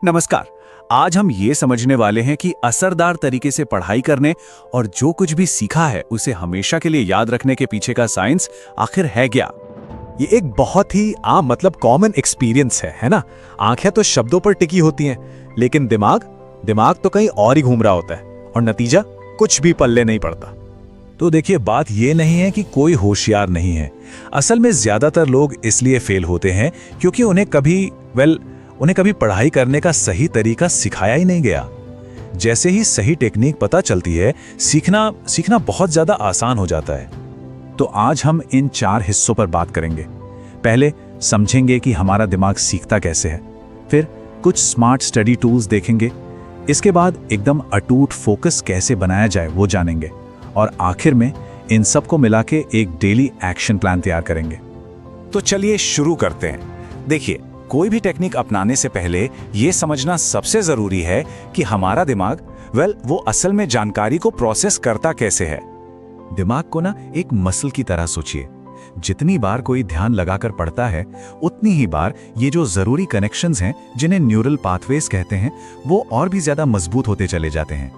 नमस्कार। आज हम ये समझने वाले हैं कि असरदार तरीके से पढ़ाई करने और जो कुछ भी सीखा है उसे हमेशा के लिए याद रखने के पीछे का साइंस आखिर है क्या। ये एक बहुत ही आम कॉमन एक्सपीरियंस है ना। आंखें तो शब्दों पर टिकी होती हैं, लेकिन दिमाग तो कहीं और ही घूम रहा होता है और नतीजा कुछ भी पल्ले नहीं पड़ता। तो देखिए, बात ये नहीं है कि कोई होशियार नहीं है। असल में ज्यादातर लोग इसलिए फेल होते हैं क्योंकि उन्हें कभी पढ़ाई करने का सही तरीका सिखाया ही नहीं गया। जैसे ही सही टेक्निक पता चलती है, सीखना बहुत ज्यादा आसान हो जाता है। तो आज हम इन 4 हिस्सों पर बात करेंगे। पहले समझेंगे कि हमारा दिमाग सीखता कैसे है, फिर कुछ स्मार्ट स्टडी टूल्स देखेंगे, इसके बाद एकदम अटूट फोकस कैसे बनाया जाए वो जानेंगे, और आखिर में इन सब को मिला के एक डेली एक्शन प्लान तैयार करेंगे। तो चलिए शुरू करते हैं। देखिए, कोई भी टेक्निक अपनाने से पहले ये समझना सबसे जरूरी है कि हमारा दिमाग वो असल में जानकारी को प्रोसेस करता कैसे है। दिमाग को ना एक मसल की तरह सोचिए। जितनी बार कोई ध्यान लगाकर पढ़ता है, उतनी ही बार ये जो जरूरी कनेक्शंस हैं, जिन्हें न्यूरल पाथवेज कहते हैं, वो और भी ज्यादा मजबूत होते चले जाते हैं।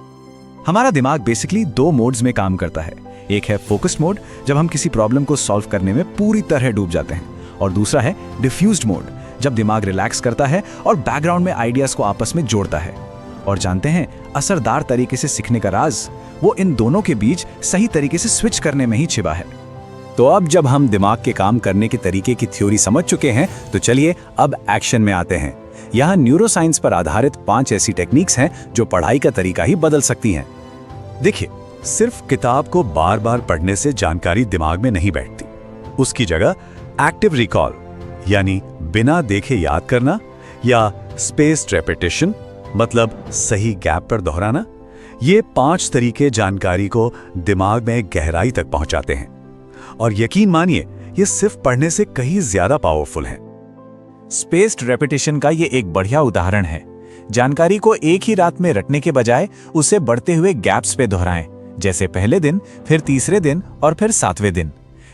हमारा दिमाग बेसिकली 2 मोड्स में काम करता है। एक है फोकस्ड मोड, जब हम किसी प्रॉब्लम को सॉल्व करने में पूरी तरह डूब जाते हैं, और दूसरा है डिफ्यूज्ड मोड, जब दिमाग रिलैक्स करता है और बैकग्राउंड में आइडियाज को आपस में जोड़ता है। और जानते हैं, असरदार तरीके से सीखने का राज वो इन दोनों के बीच सही तरीके से स्विच करने में ही छिपा है। तो अब जब हम दिमाग के काम करने के तरीके की थ्योरी समझ चुके हैं, तो चलिए अब एक्शन में आते हैं। यहाँ न्यूरोसाइंस पर आधारित 5 ऐसी टेक्निक्स हैं जो पढ़ाई का तरीका ही बदल सकती हैं। देखिए, सिर्फ किताब को बार बार पढ़ने से जानकारी दिमाग में नहीं बैठती। उसकी जगह एक्टिव रिकॉल, यानी बिना देखे याद करना, या स्पेस्ड रेपिटेशन, मतलब सही गैप पर दोहराना, ये 5 तरीके जानकारी को दिमाग में गहराई तक पहुंचाते हैं। और यकीन मानिए, ये सिर्फ पढ़ने से कहीं ज्यादा पावरफुल हैं। स्पेस्ड रेपिटेशन का ये एक बढ़िया उदाहरण है। जानकारी को एक ही रात में रटने के बजाय उसे बढ़ते हुए गैप्स पे दोहराएं, जैसे पहले दिन, फिर तीसरे दिन और फिर 7वें दिन।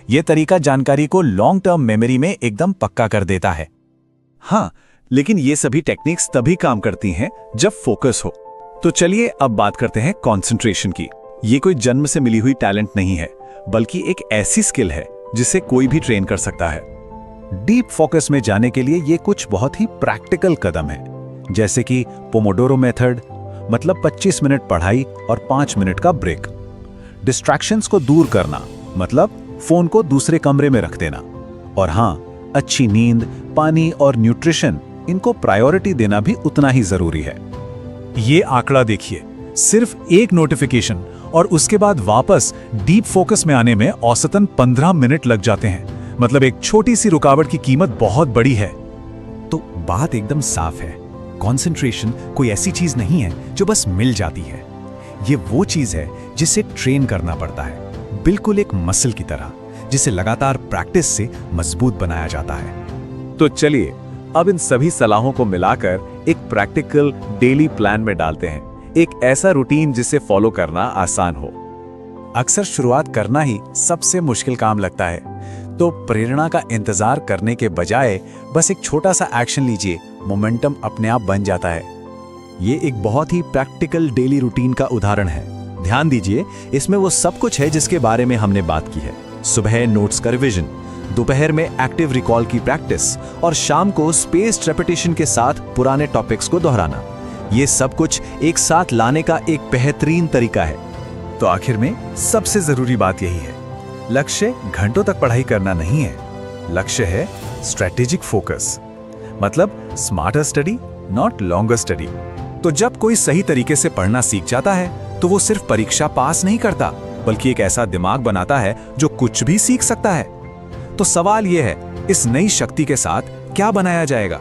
ये तरीका जानकारी को लॉन्ग टर्म मेमोरी में एकदम पक्का कर देता है। हाँ, लेकिन ये सभी टेक्निक्स तभी काम करती हैं जब फोकस हो। तो चलिए अब बात करते हैं कंसंट्रेशन की। ये कोई जन्म से मिली हुई टैलेंट नहीं है, बल्कि एक ऐसी स्किल है जिसे कोई भी ट्रेन कर सकता है। डीप फोकस में जाने के लिए ये कुछ बहुत ही प्रैक्टिकल कदम है, जैसे कि पोमोडोरो मेथड, मतलब 25 मिनट पढ़ाई और 5 मिनट का ब्रेक। डिस्ट्रैक्शंस को दूर करना, मतलब फोन को दूसरे कमरे में रख देना। और हाँ, अच्छी नींद, पानी और न्यूट्रिशन, इनको प्रायोरिटी देना भी उतना ही जरूरी है। ये आंकड़ा देखिए, सिर्फ एक नोटिफिकेशन और उसके बाद वापस डीप फोकस में आने में औसतन 15 मिनट लग जाते हैं। मतलब एक छोटी सी रुकावट की कीमत बहुत बड़ी है। तो बात एकदम साफ है, कंसंट्रेशन कोई ऐसी चीज नहीं है जो बस मिल जाती है। ये वो चीज है जिसे ट्रेन करना पड़ता है, बिल्कुल एक मसल की तरह, जिसे लगातार प्रैक्टिस से मजबूत बनाया जाता है। तो चलिए अब इन सभी सलाहों को मिलाकर एक प्रैक्टिकल डेली प्लान में डालते हैं। एक ऐसा रूटीन जिसे फॉलो करना आसान हो। अक्सर शुरुआत करना ही सबसे मुश्किल काम लगता है, तो प्रेरणा का इंतजार करने के बजाय बस एक छोटा सा एक्शन लीजिए, मोमेंटम अपने आप बन जाता है। ये एक बहुत ही प्रैक्टिकल डेली रूटीन का उदाहरण है। ध्यान दीजिए, इसमें वो सब कुछ है जिसके बारे में हमने बात की है। सुबह नोट्स का रिवीजन, दोपहर में एक्टिव रिकॉल की प्रैक्टिस, और शाम को स्पेस्ड रेपिटेशन के साथ पुराने टॉपिक्स को दोहराना। ये सब कुछ एक साथ लाने का एक बेहतरीन तरीका है। तो आखिर में सबसे जरूरी बात यही है, लक्ष्य घंटों तक पढ़ाई करना नहीं है, लक्ष्य है स्ट्रेटेजिक फोकस, मतलब smarter study, not longer study. तो जब कोई सही तरीके से पढ़ना सीख जाता है, तो वो सिर्फ परीक्षा पास नहीं करता, बल्कि एक ऐसा दिमाग बनाता है जो कुछ भी सीख सकता है। तो सवाल यह है, इस नई शक्ति के साथ क्या बनाया जाएगा?